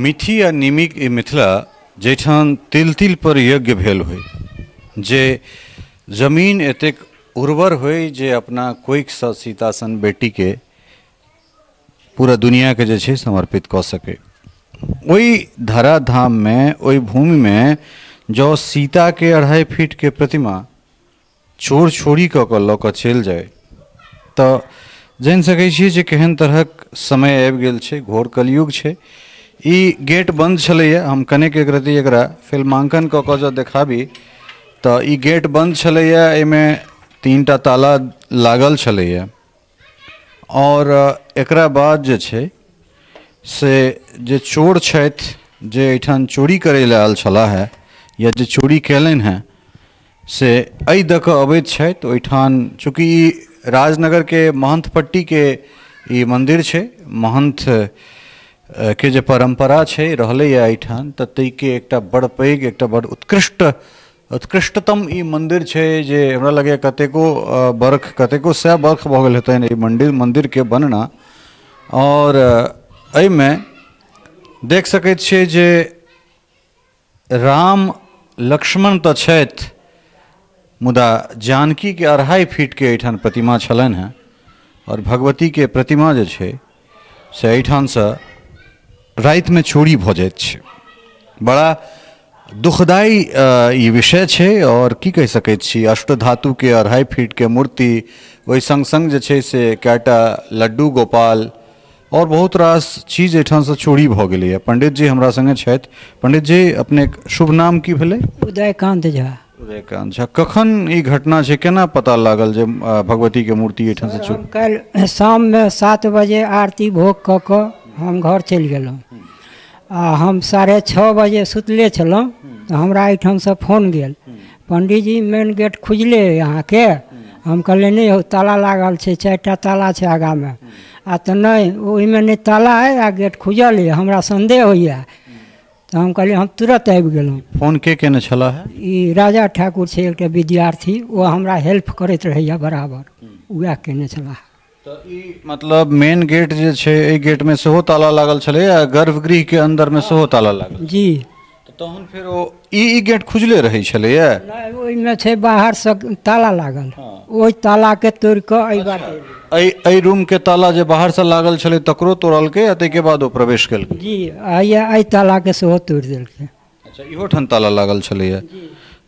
मिथी आ निमिक ई मिथिला जैठान तिल तिल पर यज्ञ भेल होय, जे जमीन एतेक उर्वर होय जे अपना कोइक सँ सीता सन बेटी के पूरा दुनिया के जे छै समर्पित कऽ सके। ओई धराधाम में, ओई भूमि में जो सीता के 2.5 फीट के प्रतिमा चोर छोड़ी कऽ कऽ लऽ कऽ चलि जाय तऽ जानि सकै छियै जे केहन तरहक समय आबि गेल छै, घोर कलयुग छै। ई गेट बंद छलैए, हम कनेक एक रति एकरा फिल्मांकन कऽ कऽ जँ देखाबी तऽ ई गेट बंद छलैए, एहिमे 3टा ताला लागल छलैए और एकरा बाद जे छै से जे चोर छथि जे एहिठाम चोरी करै लए आयल छलाह है या जे चोरी कयलनि हैं से एहि दऽ कऽ अबैत छथि ओहिठाम। चूँकि ई राजनगर के महंथ पट्टी के ई मंदिर छै, महंथ के जे परंपरा छै रहलैए एहिठाम, तऽ ताहिके एकटा बड़ पैघ, एकटा बड़ उत्कृष्टतम ई मंदिर छै जे हमरा लगैए कतेको बरख, कतेको सए बरख भऽ गेल हेतनि ई मंदिर के बनना। और एहिमे देख सकैत छियै जे राम लक्ष्मण तऽ छथि, मुदा जानकी के 2.5 फीट के एहिठाम प्रतिमा छलनि हैं और भगवती के प्रतिमा जे छै से एहिठाम सँ राति में चोरी भऽ जाइत छै। बड़ा दुखदायी ई विषय छै और की कहि सकैत छी, अष्टधातु के 2.5 फीट के मूर्ति, ओहि संग संग जे छै से कएटा लड्डू गोपाल और बहुत रास चीज एहिठाम सँ चोरी भऽ गेलैए। पंडित जी हमरा संगे छथि। पंडित जी, अपने शुभ नाम की भेलै? उदयकांत झा। उदयकांत झा, कखन ई घटना छै, केना पता लागल जे भगवती के मूर्ति एहिठाम सँ चोरी? काल्हि शाम में 7 बजे आरती भोग कऽ कऽ हम घर चलि गेलहुँ आ हम 6:30 बजे सुतले छलहुँ तऽ हमरा एहिठाम सँ फोन गेल, पंडित जी मेन गेट खुजले अहाँके। हम कहलियै नहीं हो, ताला लागल छै, 4टा ताला छै आगा में। आ तऽ नहीं, ओहिमे नहीं ताला है आ गेट खुजल है, हमरा संदेह होइए। तऽ हम कहलियै हम तुरंत आबि गेलहुँ। फोन के केने छला है? ई राजा ठाकुर छै एकटा विद्यार्थी, ओ हमरा हेल्प करैत रहैया बराबर, वएह केने छलाह। तऽ ई मतलब मेन गेट जे छै, एहि गेट में सेहो ताला लागल छलै आ गर्भगृह के अंदर में सेहो ताला लागल जी। तहन फेर ओ ई गेट खुजले रहै छलैए? नहीं, ओहिमे छै बाहर से ताला लागल, ओहि ताला के तोड़ कऽ एहि बाटे एहि रूम के ताला जे बाहर से लागल छलै तकरो तोड़लकै आ ताहिके बाद ओ प्रवेश केलकै? जी, एहि ताला के सेहो तोड़ि देलकै। अच्छा, इहो ठाम ताला लागल छलैए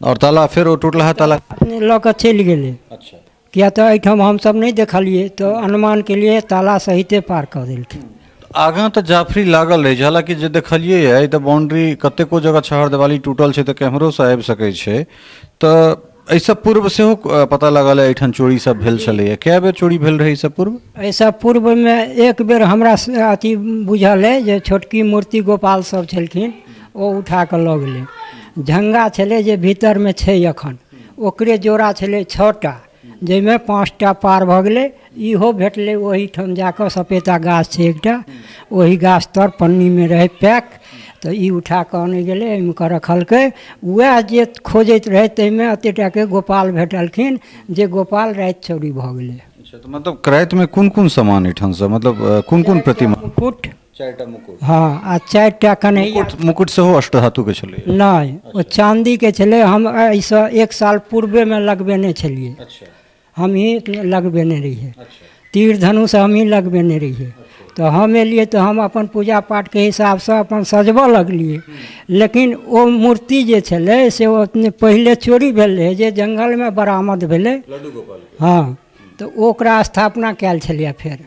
और ताला फेर ओ टूटला ताला अपने लऽ कऽ चलि गेलै। अच्छा, किया तऽ एहिठाम हमसब नहीं देखलियै तऽ अनुमान के लिए ताला सहिते पार कऽ देलकै। आगाँ तऽ जाफरी लागल रहै छै, हालांकि जे देखलियै है तऽ बाउंड्री कतेको जगह छहर देवाली टूटल छै तऽ कैमरो से आबि सकै छै। तऽ एहिसँ पूर्व सेहो पता लागल है एहिठाम चोरी सब भेल छलैए? कए बेर चोरी भेल रहै एहिसँ पूर्व? एहिसँ पूर्व में एक बेर हमरा अथी बुझल है जे छोटकी मूर्ति गोपाल सब छलखिन, ओ उठा कऽ लऽ गेलै। झंगा छलै जे भीतर में छै एखन, ओकरे जोड़ा छलै 6टा, जाहिमे 5टा पार भऽ गेलै। इहो भेटलै ओहीठाम जाकऽ, सपेता गाछ छै एकटा, ओही गाछ तर पन्नी में रहै पैक, तऽ ई उठा कऽ आनै गेलै, एहिमे कऽ रखलकै। वएह जे खोजैत रहै ताहिमे एतेटा के गोपाल भेटलखिन, जे गोपाल राति चोरी भऽ गेलै। अच्छा, तऽ मतलब राति में कोन कोन सामान एहिठाम से, मतलब कोन कोन प्रतिमा? मुकुट, 4टा मुकुट। हाँ, आ 4टा कन्हैया। मुकुट सेहो अष्टधातु के छलै? नहीं, ओ चांदी के छलै। हम एहिसँ 1 साल पूर्वे में लगबेने छलियै। अच्छा, हम ही लगबेने रहिए, अच्छा, तीर धनुष हम ही लगबेने रहिए। तो हम एलिए तो हम अपन पूजा पाठ के हिसाब से अपन सजबऽ लगलिए। लेकिन वो मूर्ति जे छलै से ओतने पहले चोरी भेल रहे, जे जंगल में बरामद भेलै। लड्डू गोपाल? हाँ, तो ओकरा स्थापना कैल छलिए, फेर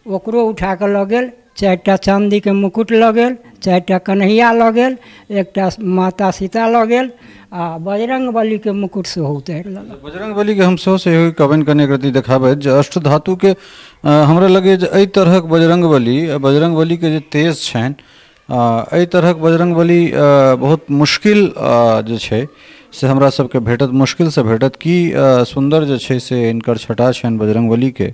ओकरो उठा कऽ लऽ गेल। 4टा चांदी के मुकुट लऽ गेल, 4टा कन्हैया लऽ गेल, एकटा माता सीता लऽ गेल, आ बजरंग बली के मुकुट सेहो उतारि लेलक। बजरंग बली के हम सेहो कवन कने रति देखाबै जे अष्टधातु के हमरा लगे जे एहि तरहक बजरंग बली के जे तेज छनि, एहि तरहक बजरंग बली बहुत मुश्किल जे छै से हमरा सबके भेटत, मुश्किल से भेटत। की सुंदर जे छै से हिनकर छटा छनि बजरंग बली के।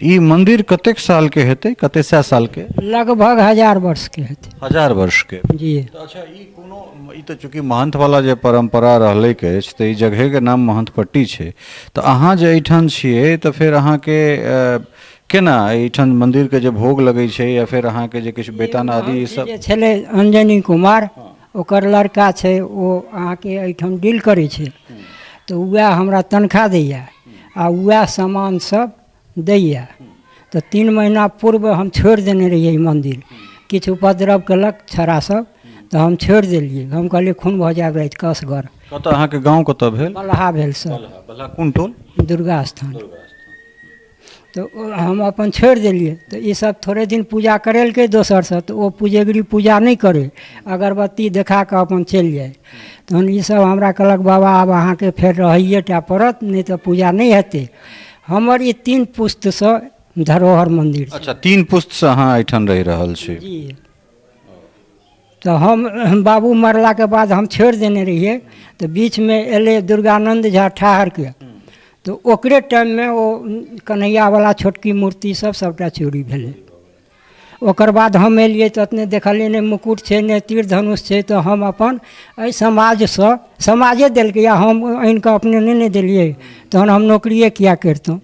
ई मंदिर कतेक साल के हेतै, कते सए साल के? लगभग 1000 वर्ष के हेतै। 1000 वर्ष के? जी। तो अच्छा, ई कोनो ई तऽ चूँकि महंत वाला जे परंपरा रहलै अछि तऽ ई जगह के नाम महंत पट्टी छै। तऽ अहाँ जे एहिठाम छियै तऽ फेर अहाँके केना एहिठाम मंदिर के जे भोग लगै छै या फिर अहाँ के जे किछु वेतन आदि ई सब? जे छलै अंजनी कुमार, ओकर लड़का छै, ओ अहाँके एहिठाम डील करै छै, तऽ वएह हमरा तनख्वाह दैए आ वएह सामान सब दैए। तऽ 3 महीना पूर्व हम छोड़ि देने रहिए ई मंदिर, किछु उपद्रव केलक छौड़ा सब, तऽ हम छोड़ि देलिए। हम कहलिए खून भऽ जायब राति के असगर। कतऽ अहाँके गाँव कतऽ भेल? बलहा भेल सर, बलहा कोन टोल? दुर्गा स्थान। तो हम अपन छोड़ि देलिए। तो ये सब थोड़े दिन पूजा करेलकै दोसर से, तो वो पूजेगिरी पूजा नहीं करे, अगरबत्ती देखा के अपन चलि जाए। तहन ई सब हमरा कहलक बाबा आब अहाँके फेर रहिए टा पड़त, नहीं तो पूजा नहीं हेतै। हमर ई 3 पुस्त से धरोहर मंदिर छै। अच्छा, 3 पुस्त से अहाँ एहिठाम रहि रहल छी? जी। तो हम बाबू मरला के बाद हम छोड़ देने रहिए, तो बीच में एले दुर्गानंद झा ठाहर के, तो ओकरे टाइम में वो कन्हैया वाला छोटकी मूर्ति सब सबटा चोरी भेले। ओकर बाद हम एलिए तो अपने देखलिए ने मुकुट छै ने तीर धनुष छै, तो हम अपन एहि समाज से, समाजे देलकै या हम आनि कऽ अपने नहीं देलिए, तहन हम नौकरिए किया करतों,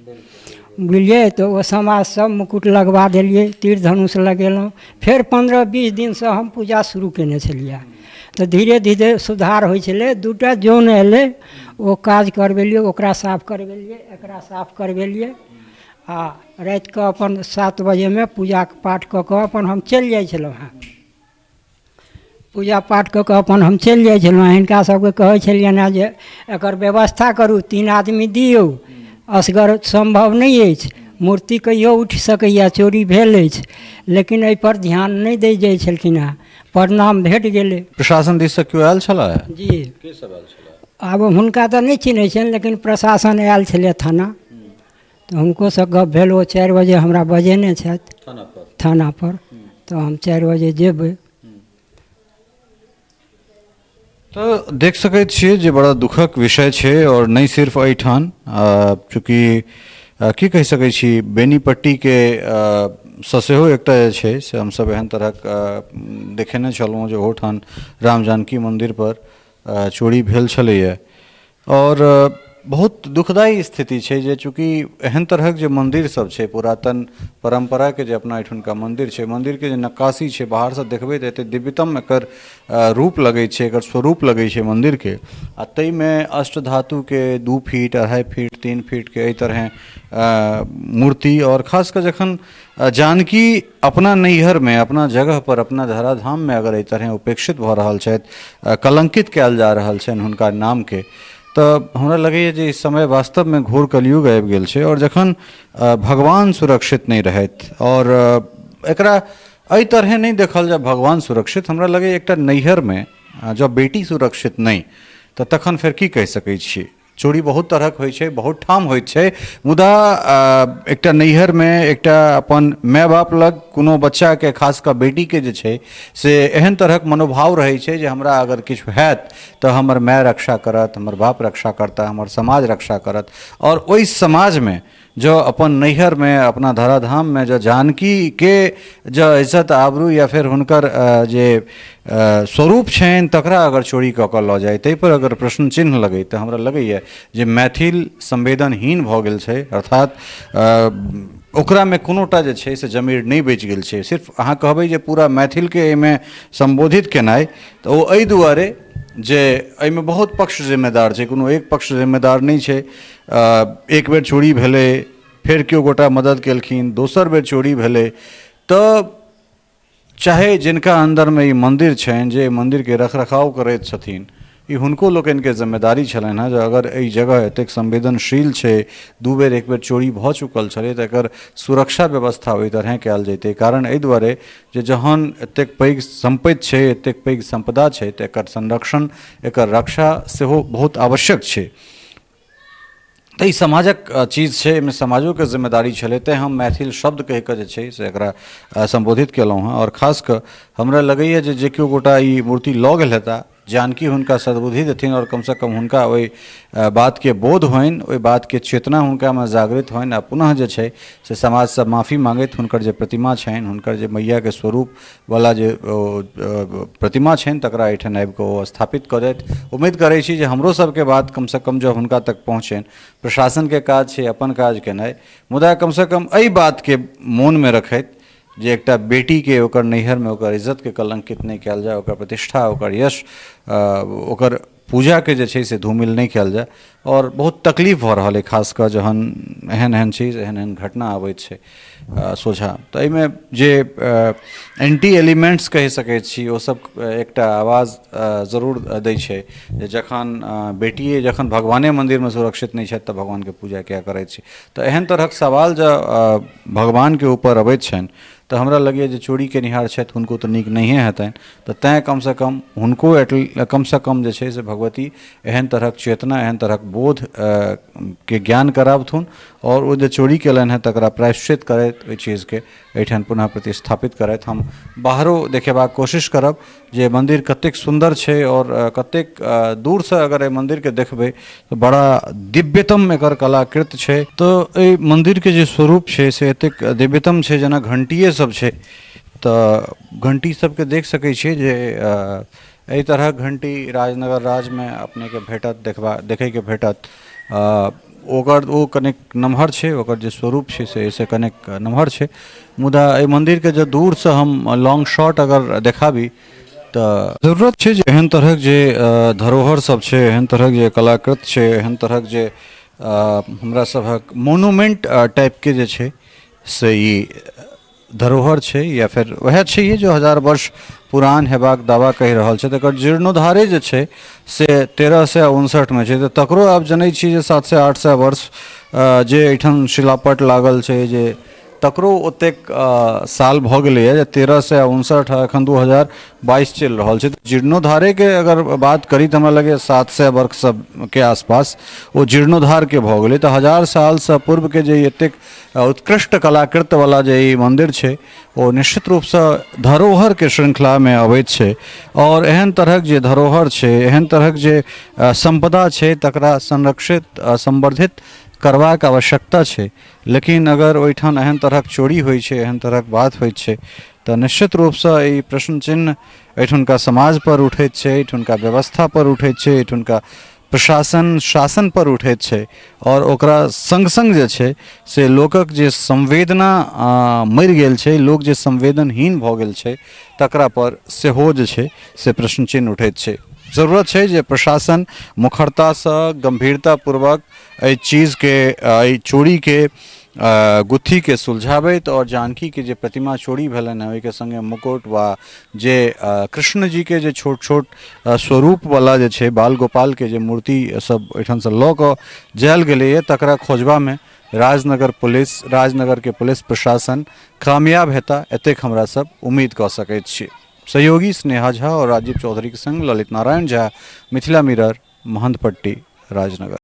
बुझलिए। तो वो समाज सब मुकुट लगवा देलिए, तीर धनुष लगेलहुँ। फिर 15-20 दिन से हम पूजा शुरू केने छलिए। तो धीरे धीरे सुधार होइ छलै। 2टा जौन एलै, ओ काज करबेलिए, ओकरा साफ करबेलिए, एकरा साफ करबेलिए, आ राति के अपन 7 बजे में पूजा पाठ कऽ कऽ अपन हम चलि जाइ छलहुँ हेँ। पूजा पाठ कऽ कऽ अपन हम चलि जाइ छलहुँ। हिनका सबके कहै छलियनि हेँ जे एकर व्यवस्था करू, 3 आदमी दियौ, असगर संभव नहीं अछि, मूर्ति कहियो उठि सकैए, चोरी भेल अछि, लेकिन एहि पर ध्यान नहीं दै जाइ छलखिन हेँ। परिणाम भेट गेलै। प्रशासन दिस से क्यों आयल छला है? जी। के सब आयल छला? आब हुनका तऽ नहीं चिन्है छियनि, लेकिन प्रशासन आयल छलै थाना, तो हुनको से गप भेल। ओ 4 बजे हमरा बजेने छथि थाना पर, तो हम 4 बजे जेबै। तो देख सकैत छियै जे बड़ा दुखक विषय छै, और नहीं सिर्फ एहिठाम, चूँकि की कहि सकै छी, बेनीपट्टी के सेहो एकटा जे छै से हमसब एहन तरहक देखेने छलहुँ जे ओहोठाम राम जानकी मंदिर पर चोरी भेल छलैए। और बहुत दुखदायी स्थिति छै जे चूँकि एहन तरहक जे मंदिर सब छै, पुरातन परंपरा के जे अपना एहिठुनका मंदिर छै, मंदिर के जे नक्काशी छै, बाहर से देखबै तऽ एते दिव्यतम एकर रूप लगै छै, एकर स्वरूप लगै छै मंदिर के। आ तै में अष्टधातु के 2 फीट, 2.5 फीट, 3 फीट के एहि तरह मूर्ति, और खास कर जखन जानकी अपना नैहर में, अपना जगह पर, अपना धराधाम में अगर एहि तरह उपेक्षित भऽ रहल छथि, कलंकित कयल जा रहल छनि हुनका नाम के, तऽ हमरा लगैए जे इस समय वास्तव में घोर कलयुग आबि गेल छै। और जखन भगवान सुरक्षित नहीं रहैत, और एकरा एहि तरह नहीं देखल जाए भगवान सुरक्षित, हमरा लगैए एकटा नैहर में जब बेटी सुरक्षित नहीं, तऽ तखन फेर की कहि सकै छी। चोरी बहुत तरहक होइ छै, बहुत ठाम होइत छै, मुदा एकटा नैहर में एकटा अपन माय बाप लग कोनो बच्चा के, खास कऽ बेटी के जे छै से एहन तरहक मनोभाव रहै छै जे हमरा अगर किछु हैत तऽ हमर माय रक्षा करत, हमर बाप रक्षा करता, हमर समाज रक्षा करत। और ओहि समाज में जो अपन नैहर में, अपना धराधाम में जो जानकी के जो इज्जत आबरू या फिर हुनकर जे स्वरूप छनि तकरा अगर चोरी कऽ कऽ लऽ जाय, ताहि पर अगर प्रश्न चिन्ह लगै, तऽ हमरा लगैए जे मैथिल संवेदनहीन भऽ गेल छै। अर्थात ओकरा में कोनोटा जे छै से जमीर नहीं बचि गेल छै। सिर्फ अहाँ कहबै जे पूरा मैथिल के एहिमे संबोधित केनाइ, तऽ ओ एहि दुआरे जे एहिमे बहुत पक्ष जिम्मेदार छै, कोनो एक पक्ष जिम्मेदार नहीं छै। एक बेर चोरी भेलै, फेर केओ गोटा मदद केलखिन, दोसर बेर चोरी भेलै, तऽ चाहे जिनका अंदर में ई मंदिर छनि, जे मंदिर के रख रखाव करैत छथिन, ई हुनको लोकनि के जिम्मेदारी छलनि हेँ जे अगर एहि जगह एतेक संवेदनशील छै, 2 बेर 1 बेर चोरी भऽ चुकल छलै, तऽ एकर सुरक्षा व्यवस्था ओहि तरह कयल जैतै। कारण एहि दुआरे जे जहन एतेक पैघ संपत्ति छै, एतेक पैघ संपदा छै, तऽ एकर संरक्षण, एकर रक्षा सेहो बहुत आवश्यक छै। तऽ ई समाजक चीज छै, एहिमे समाजो के जिम्मेदारी छलै, तेँ हम मैथिल शब्द कहि कऽ जे छै से एकरा संबोधित केलहुँ हेँ। और खास कऽ हमरा लगैए जे केओ गोटा ई मूर्ति लऽ गेल हेता, जानकी हुनका सद्बुद्धि देथिन और कम से कम हुनका ओहि बात के बोध होइन, ओहि बात के चेतना हुनका में जागृत होइन आ पुनः जे छै से समाज से माफी मांगैत हुनकर जे प्रतिमा छनि, हुनकर जे मैया के स्वरूप वाला जे प्रतिमा छनि तकरा एहिठाम आबि कऽ ओ स्थापित कऽ देत। उम्मीद करै छी जे हमरो सबके बात कम से कम जब हुनका तक पहुँचनि, प्रशासन के काज छै अपन काज केनाइ, मुदा कम से कम एहि बात के मोन में रखैत जे एकटा बेटी के ओकर नैहर में ओकर इज्जत के कलंकित नहीं कयल जाए, ओकर प्रतिष्ठा, ओकर यश, ओकर पूजा के जे छै से धूमिल नहीं कयल जाए। और बहुत तकलीफ भऽ रहल है, खास कर जहन एहन एहन चीज, एहन एहन घटना आबैत छै सोझा, तो एहिमे जे एंटी एलिमेंट्स कहि सकैत छी ओ सब एकटा आवाज जरूर दै छै जे जखन बेटिए जखन भगवाने मंदिर में सुरक्षित नहीं छथि तऽ भगवान के पूजा क्या करैत छी। तो एहन तरहक सवाल जब भगवान के ऊपर अबैत छनि तो हमरा लगे जे चोरी के निहार छथि हुनको तो नीक नहीं हेतनि, तो तैं कम से कम हुनको कम से कम जे छै से भगवती एहन तरहक चेतना, एहन तरहक बोध के ज्ञान कराबथुन और ओ जे चोरी केलनि हैं तकरा प्रायश्चित करैत ओहि चीज के एहिठाम पुनः प्रतिस्थापित करैत हम बाहरो देखेबाक कोशिश करब जे मंदिर कतेक सुंदर छै और कतेक दूर से अगर एहि मंदिर के देखबै तो बड़ा दिव्यतम एकर कलाकृत छै। तो एहि मंदिर के जे स्वरूप छै से एतेक दिव्यतम छै, जेना घंटिए सब छै, तो घंटी सबके देख सकै छियै जे एहि तरह घंटी राजनगर राज में अपने के भेटत, देखे के भेटत। ओकर ओ कनेक नमहर छै, ओकर जे स्वरूप छै से ऐसे कनेक नमहर छै, मुदा एहि मंदिर के जे दूर से हम लॉन्ग शॉट अगर देखाबी तो जरूरत छै जे एहन तरहक जे धरोहर सब छै, एहन तरहक जे कलाकृत छै, एहन तरहक जे हमरा सभक मोनूमेंट टाइप के जे छै से ई धरोहर छै या फिर वह छै जो 1000 वर्ष पुरान हेबाक दावा कहि रहल छै, तकर जीर्णोद्धारे जे छै से 1359 में छै। तो तकरो आब जनै छी जे 700-800 वर्ष जे एहिठाम शिलापट लागल छै जे तकरो ओतेक साल भऽ गेलैए जे 1359 एखन 2022 चलि रहल छै। जीर्णोद्धारे के अगर बात करी तो हमरा लगे 700 वर्ष सब के आसपास ओ जीर्णोद्धार के भऽ गेलै। तो 1000 साल से पूर्व के जे एतेक उत्कृष्ट कलाकृत वाला जे ई मंदिर छै ओ निश्चित रूप से धरोहर के श्रृंखला में अबैत छै और एहन तरहक जे धरोहर छै, एहन तरहक जे संपदा छै तकरा संरक्षित संवर्धित करबाक आवश्यकता छै। लेकिन अगर ओहिठाम एहन तरहक चोरी होइ छै, एहन तरहक बात होइ छै तो निश्चित रूप से ई प्रश्न चिन्ह एहिठुनका समाज पर उठैत छै, एहिठुनका व्यवस्था पर उठैत छै, एहिठुनका प्रशासन शासन पर उठैत छै और ओकरा संग संग जे छै से लोकक जे संवेदना मरि गेल छै, लोक जे संवेदनहीन भऽ गेल छै तकरा पर सेहो जे छै से प्रश्न चिन्ह उठैत छै। जरूरत छै जे प्रशासन मुखरता से गंभीरता पूर्वक एहि चीज के एहि चोरी के गुत्थी के सुलझाबैत और जानकी के जे प्रतिमा चोरी भेलनि ओहि के संगे मुकुट वा जे कृष्ण जी के जे छोट छोट स्वरूप वाला जे छै बाल गोपाल के जे मूर्ति सब एहिठाम से लऽ कऽ जायल गेलैए तकरा खोजबा में राजनगर पुलिस, राजनगर के पुलिस प्रशासन कामयाब हेता एतेक हमरा सब उम्मीद कऽ सकैत छी। सहयोगी स्नेहा झा और राजीव चौधरी के संग ललित नारायण झा, मिथिला मिरर, महंतपट्टी, राजनगर।